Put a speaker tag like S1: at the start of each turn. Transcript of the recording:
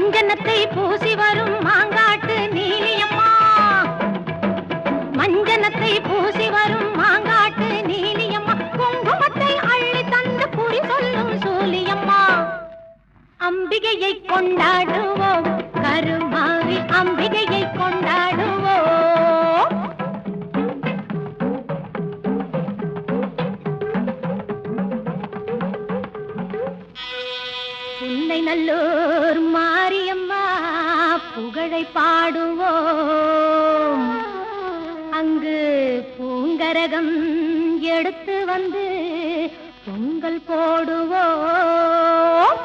S1: மஞ்சனத்தை பூசி வரும் மாங்காட்டு நீலியம்மா, மஞ்சனத்தை பூசி வரும் மாங்காட்டு நீலியம்மா, குங்குமத்தை அள்ளி தந்து குறி சொல்லும் சூலியம்மா. அம்பிகையை கொண்டாடுவோம், கருமாவி அம்பிகையை கொண்டாடுவோம். உன்னை நல்லூர் மாரியம்மா புகழை பாடுவோம். அங்கு பூங்கரகம் எடுத்து வந்து பொங்கல் போடுவோம்.